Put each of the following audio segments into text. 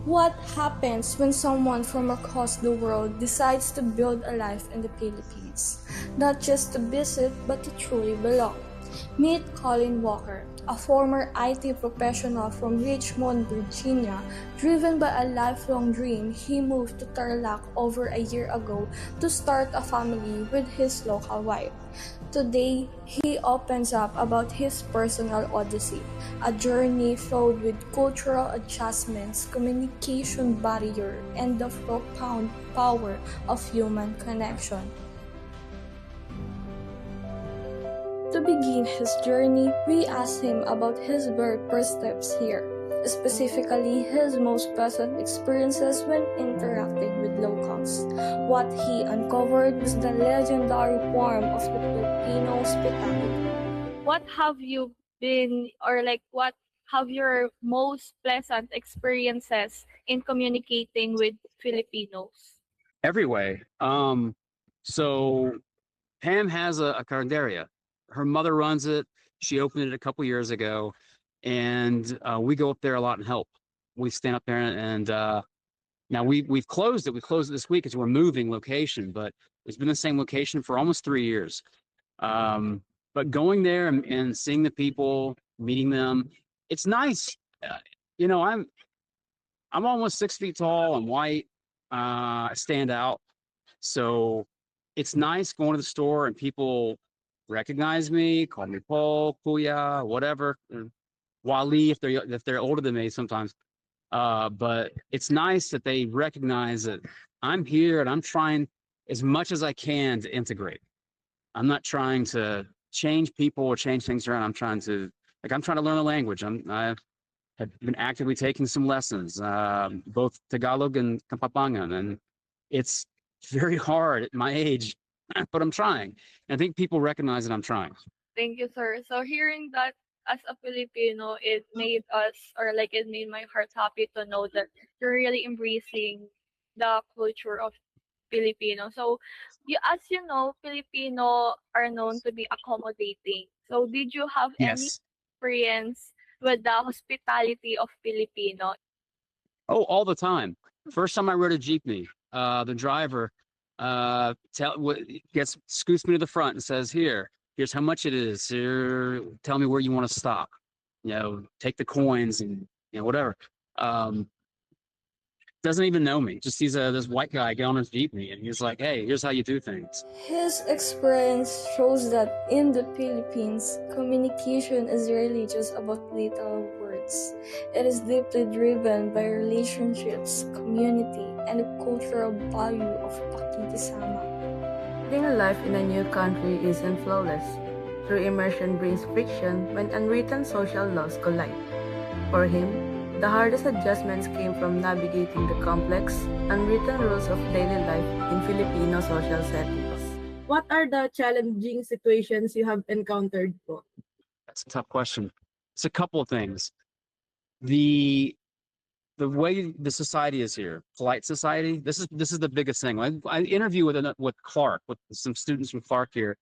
What happens when someone from across the world decides to build a life in the Philippines? Not just to visit, but to truly belong. Meet Colin Walker, a former IT professional from Richmond, Virginia. Driven by a lifelong dream, he moved to Tarlac over a year ago to start a family with his local wife. Today, he opens up about his personal odyssey, a journey filled with cultural adjustments, communication barrier, and the profound power of human connection. To begin his journey, we asked him about his very first steps here, specifically his most pleasant experiences when interacting with locals. What he uncovered was the legendary warmth of the Filipino hospitality. What have you been, or like, what have your most pleasant experiences in communicating with Filipinos? Every way. So Pam has a carinderia. Her mother runs it. She opened it a couple years ago, and we go up there a lot and help. We stand up there and now we've closed it. We closed it this week because we're moving location, but it's been the same location for almost 3 years. But going there and seeing the people, meeting them, it's nice. Uh, I'm almost 6 feet tall. I'm white. I stand out. So it's nice going to the store and people recognize me, call me Paul, Kuya, whatever, Wally if they're older than me sometimes. But it's nice that they recognize that I'm here and I'm trying as much as I can to integrate. I'm not trying to change people or change things around. I'm trying to learn a language. I have been actively taking some lessons, both Tagalog and Kapampangan, and it's very hard at my age, but I'm trying. And I think people recognize that I'm trying. Thank you, sir. So hearing that as a Filipino, it made us, or like it made my heart happy to know that you're really embracing the culture of Filipino. So, as you know, Filipino are known to be accommodating. So, did you have any Yes. experience with the hospitality of Filipino? Oh, all the time. First time I rode a jeepney, the driver gets scoots me to the front and says, here's how much it is. Here, tell me where you want to stop. Take the coins and whatever. Doesn't even know me. Just sees this white guy get on his jeepney and he's like, hey, here's how you do things. His experience shows that in the Philippines, communication is rarely just about literal words. It is deeply driven by relationships, community, and the cultural value of pakikisama. Living a life in a new country isn't flawless. True immersion brings friction when unwritten social laws collide. For him, the hardest adjustments came from navigating the complex, unwritten rules of daily life in Filipino social settings. What are the challenging situations you have encountered po? That's a tough question. It's a couple of things. The way the society is here, polite society. This is the biggest thing. I interview with Clark, with some students from Clark here,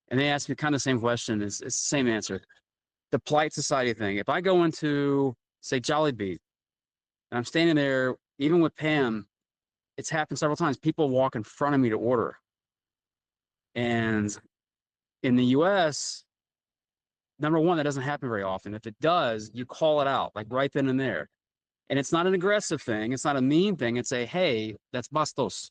and they ask me kind of the same question. It's the same answer. The polite society thing. If I go into, say, Jollibee, and I'm standing there, even with Pam, it's happened several times. People walk in front of me to order. And in the US, number one, that doesn't happen very often. If it does, you call it out, like right then and there. And it's not an aggressive thing. It's not a mean thing. It's a, hey, that's bastos.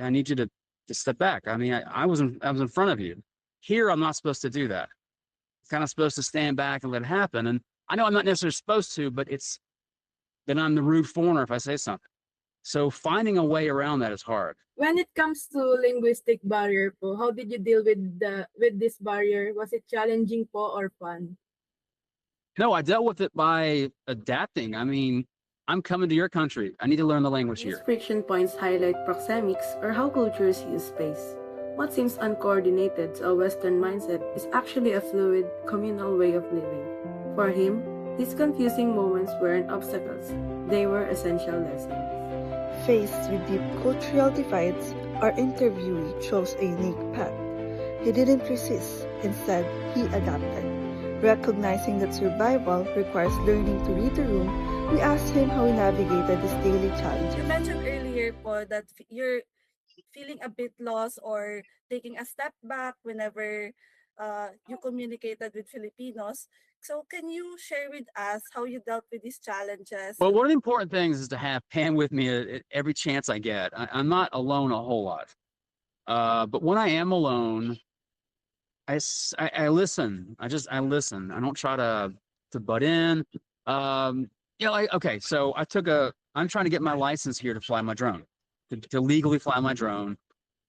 I need you to step back. I mean, I was in front of you. Here, I'm not supposed to do that. I'm kind of supposed to stand back and let it happen. And I know I'm not necessarily supposed to, but then I'm the rude foreigner if I say something. So finding a way around that is hard. When it comes to linguistic barrier po, how did you deal with this barrier? Was it challenging po or fun? No, I dealt with it by adapting. I mean, I'm coming to your country. I need to learn the language These here. friction points highlight proxemics or how cultures use space. What seems uncoordinated to a Western mindset is actually a fluid, communal way of living. For him, these confusing moments weren't obstacles, they were essential lessons. Faced with deep cultural divides, our interviewee chose a unique path. He didn't resist, instead, he adapted, recognizing that survival requires learning to read the room We asked him how he navigated his daily You challenges. mentioned earlier po that you're feeling a bit lost or taking a step back whenever you communicated with Filipinos. So can you share with us how you dealt with these challenges? Well, one of the important things is to have Pam with me at every chance I get. I'm not alone a whole lot. But when I am alone, I listen. I listen. I don't try to butt in. Okay, so I'm trying to get my license here to fly my drone, to legally fly my drone,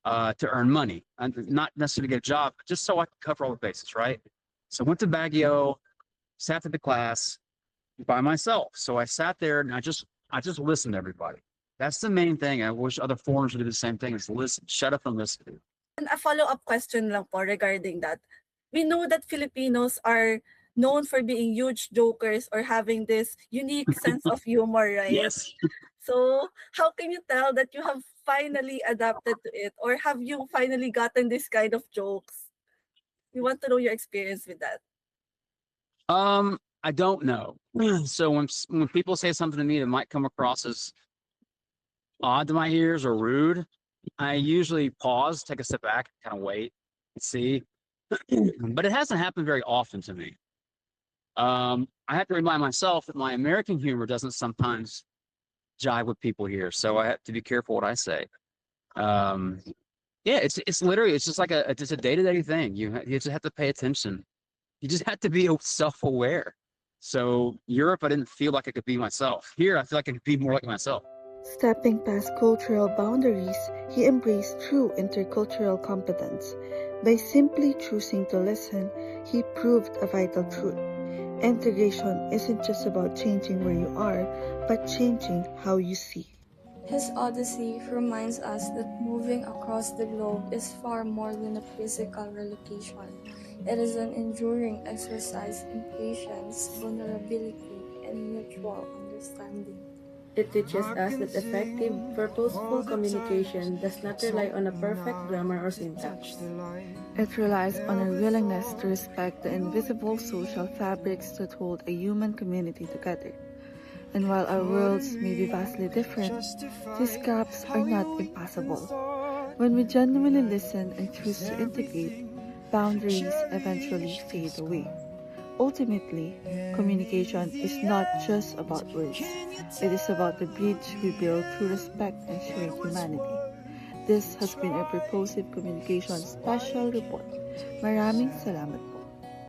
to earn money, and not necessarily get a job, but just so I can cover all the bases, right? So I went to Baguio, sat at the class by myself. So I sat there and I just listened to everybody. That's the main thing. I wish other foreigners would do the same thing, is listen, shut up and listen. And a follow-up question lang po regarding that. We know that Filipinos are known for being huge jokers or having this unique sense of humor, right? Yes. So how can you tell that you have finally adapted to it, or have you finally gotten this kind of jokes? We want to know your experience with that. I don't know. So when people say something to me that might come across as odd to my ears or rude, I usually pause, take a step back, kind of wait and see. But it hasn't happened very often to me. I have to remind myself that my American humor doesn't sometimes jive with people here, so I have to be careful what I say. Yeah, it's literally, it's just like it's a day-to-day thing. You just have to pay attention. You just have to be self-aware. So Europe, I didn't feel like I could be myself. Here, I feel like I could be more like myself. Stepping past cultural boundaries, he embraced true intercultural competence. By simply choosing to listen, he proved a vital truth. Integration isn't just about changing where you are, but changing how you see. His odyssey reminds us that moving across the globe is far more than a physical relocation. It is an enduring exercise in patience, vulnerability, and mutual understanding. It teaches us that effective, purposeful communication does not rely on a perfect grammar or syntax. It relies on our willingness to respect the invisible social fabrics that hold a human community together. And while our worlds may be vastly different, these gaps are not impossible. When we genuinely listen and choose to integrate, boundaries eventually fade away. Ultimately, communication is not just about words. It is about the bridge we build through respect and shared humanity. This has been a Purposive Communication Special Report. Maraming salamat.